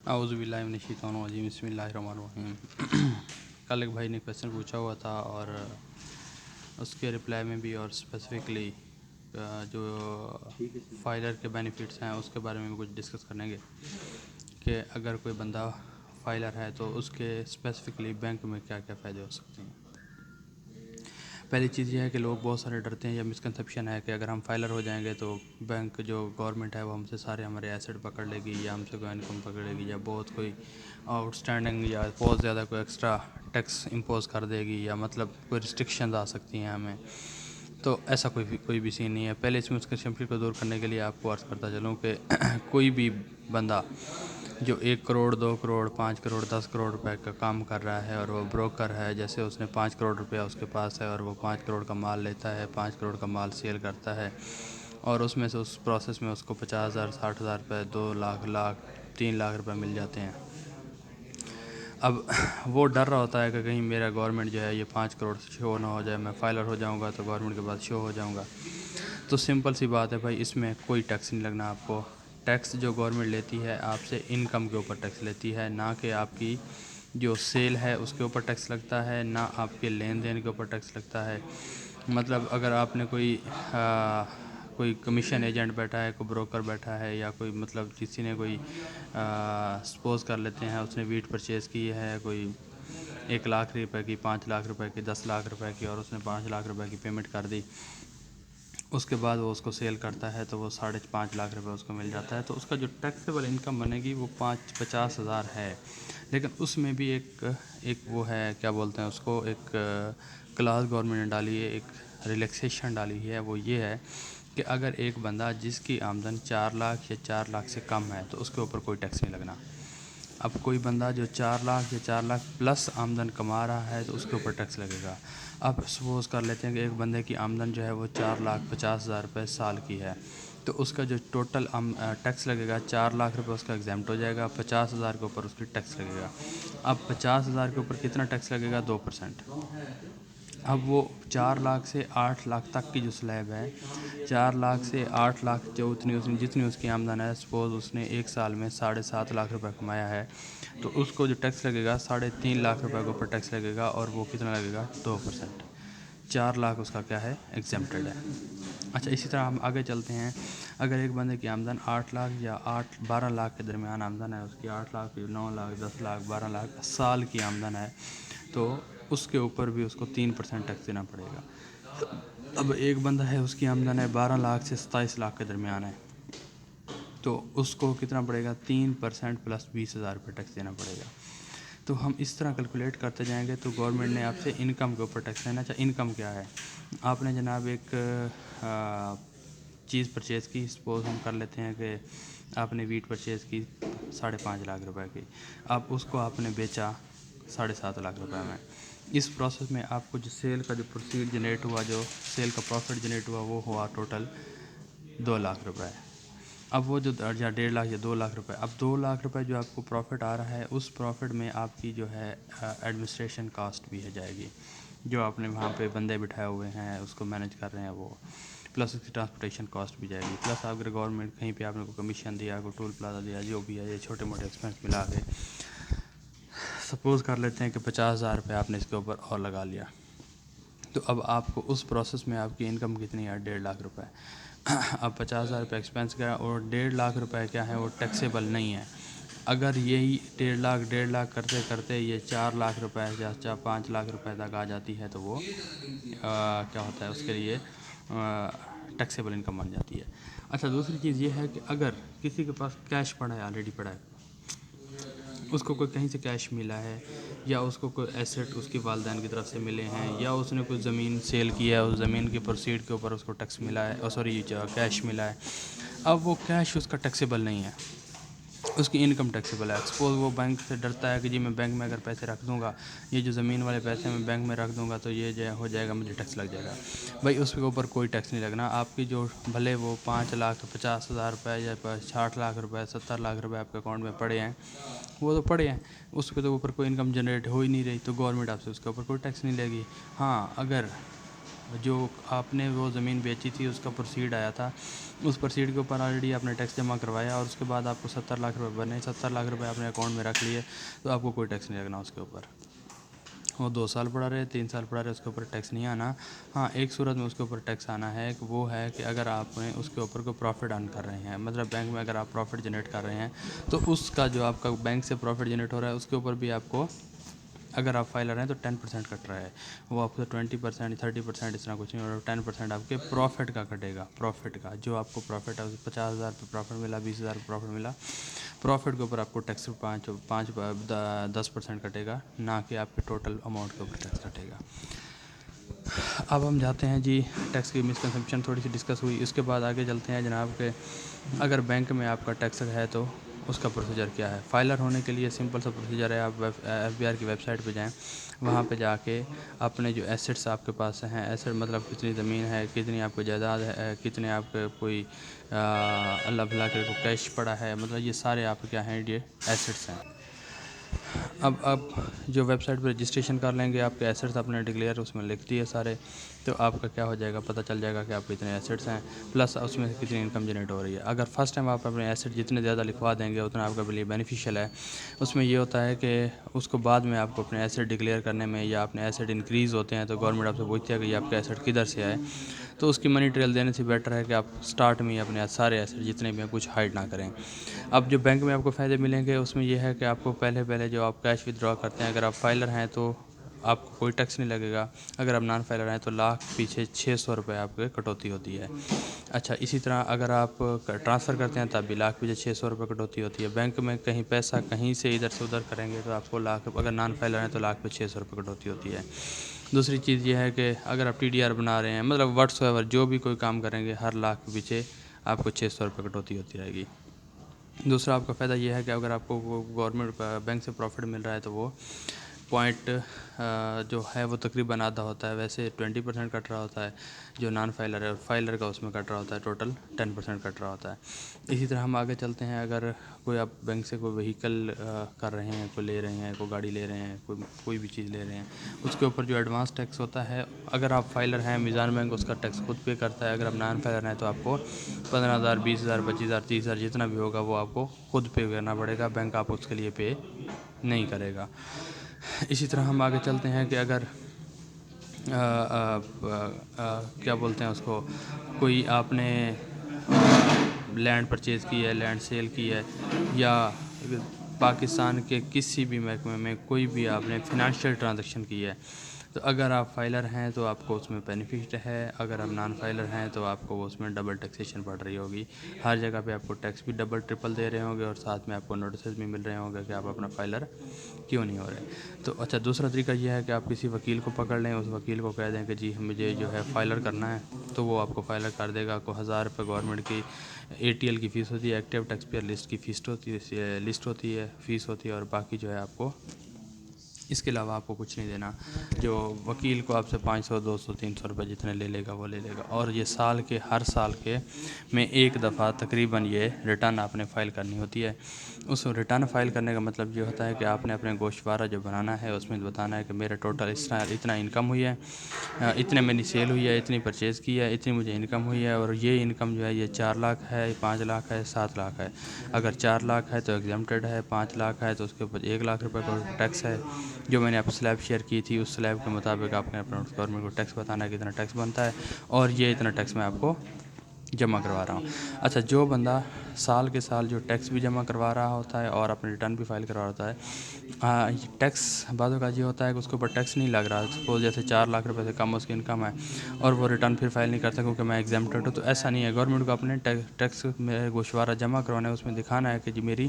اعوذ باللہ من الشیطان الرجیم بسم اللہ الرحمن الرحیم۔ کل ایک بھائی نے کویشچن پوچھا ہوا تھا اور اس کے رپلائی میں بھی اور اسپیسیفکلی جو فائلر کے بینیفٹس ہیں اس کے بارے میں بھی کچھ ڈسکس کریں گے کہ اگر کوئی بندہ فائلر ہے تو اس کے اسپیسیفکلی بینک میں کیا کیا فائدے ہو سکتے ہیں۔ پہلی چیز یہ ہے کہ لوگ بہت سارے ڈرتے ہیں یا مسکنسیپشن ہے کہ اگر ہم فائلر ہو جائیں گے تو بینک جو گورنمنٹ ہے وہ ہم سے سارے ہمارے ایسٹ پکڑ لے گی یا ہم سے کوئی انکم پکڑ لے گی یا بہت کوئی آؤٹ اسٹینڈنگ یا بہت زیادہ کوئی ایکسٹرا ٹیکس امپوز کر دے گی یا مطلب کوئی ریسٹرکشنز آ سکتی ہیں ہمیں۔ تو ایسا کوئی بھی سین نہیں ہے۔ پہلے اس مسکنسیپشن کو دور کرنے کے لیے آپ کو عرض کرتا چلوں کہ کوئی بھی بندہ جو 1 کروڑ 2 کروڑ 5 کروڑ 10 کروڑ روپے کا کام کر رہا ہے اور وہ بروکر ہے، جیسے اس نے 5 کروڑ روپیہ اس کے پاس ہے اور وہ 5 کروڑ کا مال لیتا ہے، 5 کروڑ کا مال سیل کرتا ہے اور اس میں سے اس پروسیس میں اس کو 50,000 60,000 روپے 2 لاکھ 3 لاکھ روپے مل جاتے ہیں۔ اب وہ ڈر رہا ہوتا ہے کہ کہیں میرا گورنمنٹ جو ہے یہ 5 کروڑ شو نہ ہو جائے، میں فائلر ہو جاؤں گا تو گورنمنٹ کے بعد شو ہو جاؤں گا۔ تو سمپل سی بات ہے بھائی، اس میں کوئی ٹیکس نہیں لگنا آپ کو۔ ٹیکس جو گورنمنٹ لیتی ہے آپ سے انکم کے اوپر ٹیکس لیتی ہے، نہ کہ آپ کی جو سیل ہے اس کے اوپر ٹیکس لگتا ہے، نہ آپ کے لین دین کے اوپر ٹیکس لگتا ہے۔ مطلب اگر آپ نے کوئی کمیشن ایجنٹ بیٹھا ہے، کوئی بروکر بیٹھا ہے یا کوئی مطلب کسی نے کوئی سپوز کر لیتے ہیں اس نے ویٹ پرچیز کی ہے کوئی 1 لاکھ روپے کی، 5 لاکھ روپے کی، 10 لاکھ روپے کی اور اس نے 5 لاکھ روپے کی پیمنٹ کر دی، اس کے بعد وہ اس کو سیل کرتا ہے تو وہ 5.5 لاکھ روپے اس کو مل جاتا ہے۔ تو اس کا جو ٹیکسیبل انکم بنے گی وہ 50,000 ہے، لیکن اس میں بھی ایک وہ ہے کیا بولتے ہیں اس کو، ایک کلاس گورنمنٹ نے ڈالی ہے، ایک ریلیکسیشن ڈالی ہے۔ وہ یہ ہے کہ اگر ایک بندہ جس کی آمدن 4 لاکھ یا 4 لاکھ سے کم ہے تو اس کے اوپر کوئی ٹیکس نہیں لگنا۔ اب کوئی بندہ جو 4 لاکھ یا 4 لاکھ پلس آمدن کما رہا ہے تو اس کے اوپر ٹیکس لگے گا۔ اب سپوز کر لیتے ہیں کہ ایک بندے کی آمدن جو ہے وہ 4,50,000 روپے سال کی ہے، تو اس کا جو ٹوٹل ٹیکس لگے گا 4 لاکھ روپے اس کا ایگزیمپٹ ہو جائے گا، 50,000 کے اوپر اس کی ٹیکس لگے گا۔ اب 50,000 کے اوپر کتنا ٹیکس لگے گا؟ 2%۔ اب وہ 4 لاکھ سے 8 لاکھ تک کی جو سلیب ہے، 4 لاکھ سے 8 لاکھ جو جتنی اس کی آمدن ہے، سپوز اس نے ایک سال میں 7.5 لاکھ روپے کمایا ہے تو اس کو جو ٹیکس لگے گا 3.5 لاکھ روپے کے اوپر ٹیکس لگے گا اور وہ کتنا لگے گا؟ 2%۔ 4 لاکھ اس کا کیا ہے؟ ایگزیمپٹڈ ہے۔ اچھا، اسی طرح ہم آگے چلتے ہیں۔ اگر ایک بندے کی آمدن 8 لاکھ یا 12 لاکھ کے درمیان آمدن ہے، اس کی 8 لاکھ 9 لاکھ 10 لاکھ 12 لاکھ سال کی آمدن ہے، تو اس کے اوپر بھی اس کو 3% ٹیکس دینا پڑے گا۔ اب ایک بندہ ہے اس کی آمدن ہے 12 لاکھ سے 27 لاکھ کے درمیان ہے، تو اس کو کتنا پڑے گا؟ 3% پلس 20,000 روپے ٹیکس دینا پڑے گا۔ تو ہم اس طرح کیلکولیٹ کرتے جائیں گے تو گورنمنٹ نے آپ سے انکم کے اوپر ٹیکس لینا۔ اچھا، انکم کیا ہے؟ آپ نے جناب ایک چیز پرچیز کی، سپوز ہم کر لیتے ہیں کہ آپ نے ویٹ پرچیز کی 5.5 لاکھ روپے کی، اب اس کو آپ نے بیچا 7.5 لاکھ روپے میں۔ اس پروسیس میں آپ کو جو سیل کا جو پروسیڈ جنریٹ ہوا، جو سیل کا پروفٹ جنریٹ ہوا، وہ ہوا ٹوٹل 2 لاکھ روپے۔ اب وہ جو 1.5 لاکھ یا 2 لاکھ روپے، اب 2 لاکھ روپے جو آپ کو پروفٹ آ رہا ہے، اس پروفٹ میں آپ کی جو ہے ایڈمنسٹریشن کاسٹ بھی ہے جائے گی، جو آپ نے وہاں پہ بندے بٹھائے ہوئے ہیں اس کو مینیج کر رہے ہیں وہ، پلس اس کی ٹرانسپورٹیشن کاسٹ بھی جائے گی، پلس اگر گورنمنٹ کہیں پہ آپ نے کوئی کمیشن دیا، کوئی ٹول پلازا دیا، جو بھی ہے، یہ چھوٹے موٹے ایکسپینس ملا کے سپوز کر لیتے ہیں کہ 50,000 روپے آپ نے اس کے اوپر اور لگا لیا، تو اب آپ کو اس پروسیس میں آپ کی انکم کتنی ہے؟ 1.5 لاکھ روپے۔ اب 50,000 روپے ایکسپینس کیا ہے اور 1.5 لاکھ روپے کیا ہے؟ وہ ٹیکسیبل نہیں ہے۔ اگر یہی 1.5 لاکھ کرتے کرتے یہ 4 لاکھ روپے یا 5 لاکھ روپے تک آ جاتی ہے تو وہ کیا ہوتا ہے؟ اس کے لیے ٹیکسیبل انکم بن جاتی ہے۔ اچھا، دوسری چیز یہ ہے کہ اگر کسی کے پاس کیش پڑا ہے، آلریڈی پڑا ہے، اس کو کوئی کہیں سے کیش ملا ہے یا اس کو کوئی ایسٹ اس کی والدین کی طرف سے ملے ہیں یا اس نے کوئی زمین سیل کیا ہے، اس زمین کی پروسیڈ کے اوپر اس کو ٹیکس ملا ہے، کیش ملا ہے، اب وہ کیش اس کا ٹیکسیبل نہیں ہے، اس کی انکم ٹیکسیبل ہے۔ سپوز وہ بینک سے ڈرتا ہے کہ جی میں بینک میں اگر پیسے رکھ دوں گا، یہ جو زمین والے پیسے میں بینک میں رکھ دوں گا تو یہ جو ہو جائے گا، مجھے ٹیکس لگ جائے گا۔ بھائی اس کے اوپر کوئی ٹیکس نہیں لگنا۔ آپ کی جو بھلے وہ 5,50,000 روپے یا 60 لاکھ روپے 70 لاکھ روپے آپ کے اکاؤنٹ میں پڑے ہیں، وہ تو پڑے ہیں، اس کے تو اوپر کوئی انکم جنریٹ ہو ہی نہیں رہی، تو گورنمنٹ آپ سے اس کے اوپر کوئی ٹیکس نہیں لے گی۔ ہاں، اگر جو آپ نے وہ زمین بیچی تھی اس کا پروسیڈ آیا تھا، اس پروسیڈ کے اوپر آلریڈی آپ نے ٹیکس جمع کروایا اور اس کے بعد آپ کو 70 لاکھ روپے بنے، 70 لاکھ روپے آپ نے اکاؤنٹ میں رکھ لیے، تو آپ کو کوئی ٹیکس نہیں لگنا اس کے اوپر۔ وہ 2 سال پڑا رہے، 3 سال پڑا رہے، اس کے اوپر ٹیکس نہیں آنا۔ ہاں ایک صورت میں اس کے اوپر ٹیکس آنا ہے کہ وہ ہے کہ اگر آپ نے اس کے اوپر کوئی پروفٹ ارن کر رہے ہیں، مطلب بینک میں اگر آپ پروفٹ جنریٹ کر رہے ہیں تو اس کا جو آپ کا بینک سے پروفٹ جنریٹ ہو رہا ہے اس کے اوپر بھی آپ کو، اگر آپ فائلر ہیں تو 10% کٹ رہا ہے، وہ آپ کو 20%، 30% اس طرح کچھ نہیں ہو رہا، 10% آپ کے پروفٹ کا کٹے گا، پروفٹ کا جو آپ کو پروفٹ ہے 50,000 پہ پروفٹ ملا، 20,000 پہ پروفٹ ملا، پروفٹ کے اوپر آپ کو ٹیکس 10% کٹے گا، نہ کہ آپ کے ٹوٹل اماؤنٹ کے اوپر ٹیکس کٹے گا۔ اب ہم جاتے ہیں جی ٹیکس کی مسکنسیپشن تھوڑی سی ڈسکس ہوئی، اس کے بعد آگے چلتے ہیں جناب کہ اگر بینک میں آپ کا ٹیکس ہے تو اس کا پروسیجر کیا ہے۔ فائلر ہونے کے لیے سمپل سا پروسیجر ہے، آپ ایف بی آر کی ویب سائٹ پہ جائیں، وہاں پہ جا کے اپنے جو ایسٹس آپ کے پاس ہیں، ایسٹ مطلب کتنی زمین ہے، کتنی آپ کو جائیداد ہے، کتنے آپ کے کوئی اللہ بھلا کے کو کیش پڑا ہے، مطلب یہ سارے آپ کیا ہیں، یہ ایسٹس ہیں۔ اب جو ویب سائٹ پہ رجسٹریشن کر لیں گے، آپ کے ایسٹس اپنے ڈکلیئر اس میں لکھ دیے سارے، تو آپ کا کیا ہو جائے گا، پتہ چل جائے گا کہ آپ کے کتنے ایسٹس ہیں، پلس اس میں سے کتنی انکم جنریٹ ہو رہی ہے۔ اگر فرسٹ ٹائم آپ اپنے ایسٹ جتنے زیادہ لکھوا دیں گے اتنا آپ کے لیے بینیفیشیل ہے۔ اس میں یہ ہوتا ہے کہ اس کو بعد میں آپ کو اپنے ایسٹ ڈکلیئر کرنے میں یا اپنے ایسٹ انکریز ہوتے ہیں تو گورنمنٹ آپ سے پوچھتی ہے کہ یہ آپ کے ایسٹ کدھر سے آئے، تو اس کی منی ٹریل دینے سے بیٹر ہے کہ آپ سٹارٹ میں ہی اپنے سارے ایسٹ جتنے بھی ہیں کچھ ہائڈ نہ کریں۔ اب جو بینک میں آپ کو فائدے ملیں گے اس میں یہ ہے کہ آپ کو پہلے جو آپ کیش ودرا کرتے ہیں، اگر آپ فائلر ہیں تو آپ کو کوئی ٹیکس نہیں لگے گا، اگر آپ نان فائلر ہیں تو لاکھ پیچھے 600 روپے آپ کے کٹوتی ہوتی ہے۔ اچھا اسی طرح اگر آپ ٹرانسفر کرتے ہیں تب بھی لاکھ پیچھے 600 روپے کٹوتی ہوتی ہے۔ بینک میں کہیں پیسہ کہیں سے ادھر سے ادھر کریں گے تو آپ کو لاکھ، اگر نان فائلر ہیں تو لاکھ پہ 600 روپے کٹوتی ہوتی ہے۔ دوسری چیز یہ ہے کہ اگر آپ ٹی ڈی آر بنا رہے ہیں، مطلب واٹس ایور جو بھی کوئی کام کریں گے، ہر لاکھ کے پیچھے آپ کو 600 روپے کٹوتی ہوتی رہے گی۔ دوسرا آپ کا فائدہ یہ ہے کہ اگر آپ کو گورنمنٹ بینک سے پروفٹ مل رہا ہے تو وہ پوائنٹ جو ہے وہ تقریباً آدھا ہوتا ہے، ویسے 20% کٹ رہا ہوتا ہے جو نان فائلر ہے، اور فائلر کا اس میں کٹ رہا ہوتا ہے ٹوٹل 10% کٹ رہا ہوتا ہے۔ اسی طرح ہم آگے چلتے ہیں، اگر کوئی آپ بینک سے کوئی وہیکل کر رہے ہیں، کوئی لے رہے ہیں، کوئی گاڑی لے رہے ہیں، کوئی بھی چیز لے رہے ہیں، اس کے اوپر جو ایڈوانس ٹیکس ہوتا ہے، اگر آپ فائلر ہیں میزان بینک اس کا ٹیکس خود پے کرتا ہے، اگر آپ نان فائلر ہیں تو آپ کو 15,000 20,000 25,000 30,000 جتنا بھی ہوگا وہ آپ کو خود پے کرنا پڑے گا، بینک آپ اس کے لیے پے نہیں کرے گا۔ اسی طرح ہم آگے چلتے ہیں کہ اگر کیا بولتے ہیں اس کو، کوئی آپ نے لینڈ پرچیز کی ہے، لینڈ سیل کی ہے، یا پاکستان کے کسی بھی محکمے میں کوئی بھی آپ نے فنانشیل ٹرانزیکشن کی ہے، تو اگر آپ فائلر ہیں تو آپ کو اس میں بینیفٹ ہے، اگر آپ نان فائلر ہیں تو آپ کو اس میں ڈبل ٹیکسیشن پڑ رہی ہوگی، ہر جگہ پہ آپ کو ٹیکس بھی ڈبل ٹرپل دے رہے ہوں گے، اور ساتھ میں آپ کو نوٹسز بھی مل رہے ہوں گے کہ آپ اپنا فائلر کیوں نہیں ہو رہے۔ تو اچھا دوسرا طریقہ یہ ہے کہ آپ کسی وکیل کو پکڑ لیں، اس وکیل کو کہہ دیں کہ جی مجھے جو ہے فائلر کرنا ہے، تو وہ آپ کو فائلر کر دے گا۔ کو 1,000 روپے گورنمنٹ کی ATL کی فیس ہوتی ہے، ایکٹیو ٹیکس پیئر لسٹ کی لسٹ ہوتی ہے، فیس ہوتی ہے، اور باقی جو ہے آپ کو اس کے علاوہ آپ کو کچھ نہیں دینا۔ جو وکیل کو آپ سے 500 200 300 روپے جتنے لے لے گا وہ لے لے گا، اور یہ ہر سال کے میں ایک دفعہ تقریباً یہ ریٹرن آپ نے فائل کرنی ہوتی ہے۔ اس ریٹرن فائل کرنے کا مطلب یہ ہوتا ہے کہ آپ نے اپنے گوشوارہ جو بنانا ہے اس میں بتانا ہے کہ میرا ٹوٹل اتنا انکم ہوئی ہے، اتنے میں نے سیل ہوئی ہے، اتنی پرچیز کی ہے، اتنی مجھے انکم ہوئی ہے، اور یہ انکم جو ہے یہ 4 لاکھ ہے، 5 لاکھ ہے، 7 لاکھ ہے۔ اگر 4 لاکھ ہے تو ایگزمپٹڈ ہے، 5 لاکھ ہے تو اس کے اوپر 1 لاکھ روپے کا ٹیکس ہے۔ جو میں نے آپ کو سلیب شیئر کی تھی اس سلیب کے مطابق آپ نے اپنا گورنمنٹ کو ٹیکس بتانا ہے کہ اتنا ٹیکس بنتا ہے، اور یہ اتنا ٹیکس میں آپ کو جمع کروا رہا ہوں۔ اچھا جو بندہ سال کے سال جو ٹیکس بھی جمع کروا رہا ہوتا ہے اور اپنے ریٹرن بھی فائل کروا رہا ہوتا ہے، ٹیکس بعض اوقات یہ ہوتا ہے کہ اس کے اوپر ٹیکس نہیں لگ رہا، سپوز جیسے 4 لاکھ روپے سے کم اس کی انکم ہے اور وہ ریٹرن پھر فائل نہیں کرتا کیونکہ میں ایگزمپٹڈ ہوں، تو ایسا نہیں ہے۔ گورنمنٹ کو اپنے ٹیکس میں گوشوارہ جمع کروانا ہے، اس میں دکھانا ہے کہ جی میری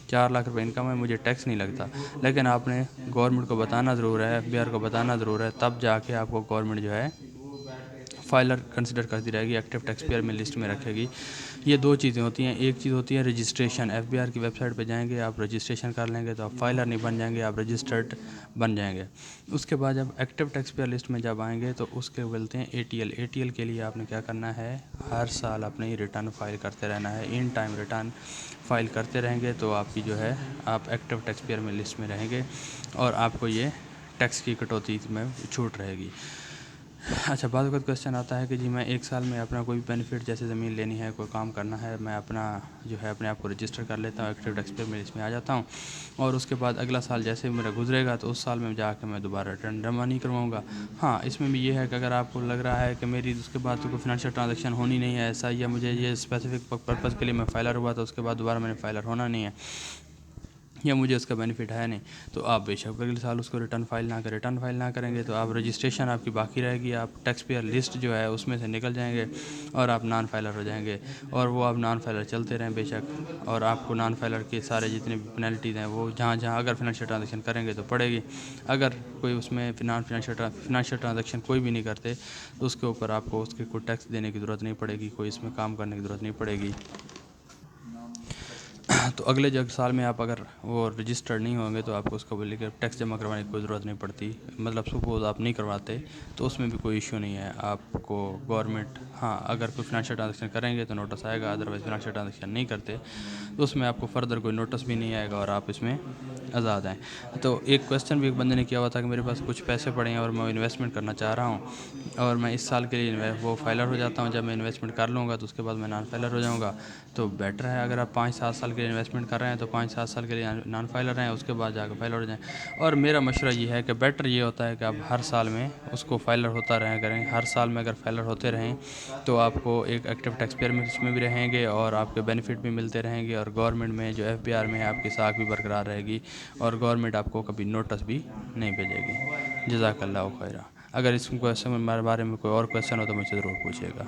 4 لاکھ روپے انکم ہے، مجھے ٹیکس نہیں لگتا، لیکن آپ نے گورنمنٹ کو بتانا ضرور ہے، FBR کو بتانا ضرور ہے، تب جا کے آپ کو گورنمنٹ جو ہے فائلر کنسیڈر کرتی رہے گی، ایکٹیو ٹیکس پیئر میں لسٹ میں رکھے گی۔ یہ 2 چیزیں ہوتی ہیں، ایک چیز ہوتی ہے رجسٹریشن، FBR کی ویب سائٹ پہ جائیں گے، آپ رجسٹریشن کر لیں گے تو آپ فائلر نہیں بن جائیں گے، آپ رجسٹرڈ بن جائیں گے۔ اس کے بعد جب ایکٹیو ٹیکس پیئر لسٹ میں جب آئیں گے تو اس کے بولتے ہیں ATL کے لیے آپ نے کیا کرنا ہے، ہر سال اپنے ریٹرن فائل کرتے رہنا ہے، ان ٹائم ریٹرن فائل کرتے رہیں گے تو آپ کی جو ہے آپ ایکٹیو ٹیکس پیئر میں لسٹ میں رہیں گے، اور آپ کو یہ ٹیکس کی کٹوتی میں چھوٹ رہے گی۔ اچھا، بعض وقت کویشچن آتا ہے کہ جی میں 1 سال میں اپنا کوئی بھی بینیفٹ جیسے زمین لینی ہے، کوئی کام کرنا ہے، میں اپنا جو ہے اپنے آپ کو رجسٹر کر لیتا ہوں، ایکٹیو ٹیکس پیئر میں اس میں آ جاتا ہوں، اور اس کے بعد اگلا سال جیسے میرا گزرے گا تو اس سال میں جا کے میں دوبارہ ریٹرن جمع نہیں کرواؤں گا۔ ہاں، اس میں بھی یہ ہے کہ اگر آپ کو لگ رہا ہے کہ میری اس کے بعد تو کوئی فنانشیل ٹرانزیکشن ہونی نہیں ہے ایسا، یا مجھے یہ اسپیسیفک پرپز کے لیے میں فائلر ہوا تو اس کے بعد دوبارہ میں نے فائلر ہونا نہیں ہے، یا مجھے اس کا بینیفٹ ہے نہیں، تو آپ بے شک اگلے سال اس کو ریٹرن فائل نہ کریں گے تو آپ رجسٹریشن آپ کی باقی رہے گی، آپ ٹیکس پیئر لسٹ جو ہے اس میں سے نکل جائیں گے اور آپ نان فائلر ہو جائیں گے، اور وہ آپ نان فائلر چلتے رہیں بے شک، اور آپ کو نان فائلر کے سارے جتنے بھی پینلٹیز ہیں وہ جہاں اگر فنانشیل ٹرانزیکشن کریں گے تو پڑے گی، اگر کوئی اس میں فنانشیل ٹرانزیکشن کوئی بھی نہیں کرتے تو اس کے اوپر آپ کو اس کے کوئی ٹیکس دینے کی ضرورت نہیں پڑے گی، کوئی اس میں کام کرنے کی ضرورت نہیں پڑے گی۔ تو اگلے سال میں آپ اگر وہ رجسٹرڈ نہیں ہوں گے تو آپ کو اس کو لے کے ٹیکس جمع کروانے کی کوئی ضرورت نہیں پڑتی، مطلب سپوز آپ نہیں کرواتے تو اس میں بھی کوئی ایشو نہیں ہے، آپ کو گورنمنٹ ہاں اگر کوئی فنانشیل ٹرانزیکشن کریں گے تو نوٹس آئے گا، ادروائز فنانشیل ٹرانزیکشن نہیں کرتے تو اس میں آپ کو فردر کوئی نوٹس بھی نہیں آئے گا اور آپ اس میں آزاد ہیں۔ تو ایک کویشچن بھی ایک بندے نے کیا ہوا تھا کہ میرے پاس کچھ پیسے پڑے ہیں اور میں انویسٹمنٹ کرنا چاہ رہا ہوں، اور میں اس سال کے لیے وہ فائلر ہو جاتا ہوں، جب میں انویسٹمنٹ کر لوں گا تو اس کے بعد میں نان فائلر ہو جاؤں گا، تو بیٹر ہے اگر آپ 5-7 سال کے لیے انویسٹمنٹ کر رہے ہیں تو 5-7 سال کے لیے نان فائلر ہیں، اس کے بعد جا کے فائلر ہو جائیں، اور میرا مشورہ یہ ہے کہ بیٹر یہ ہوتا ہے کہ آپ ہر سال میں اس کو فائلر ہوتا رہیں کریں، ہر سال میں اگر فائلر ہوتے رہیں تو آپ کو ایک ایکٹیو ٹیکس پیئر میں اس میں بھی رہیں گے اور آپ کے بینیفٹ بھی ملتے رہیں گے، اور گورنمنٹ میں جو ایف بی آر میں ہے آپ کی ساکھ بھی برقرار رہے گی، اور گورنمنٹ آپ کو کبھی نوٹس بھی نہیں بھیجے گی۔ جزاک اللہ خیرہ۔ اگر اس بارے میں کوئی اور کویشچن ہو تو مجھ سے ضرور پوچھیے گا۔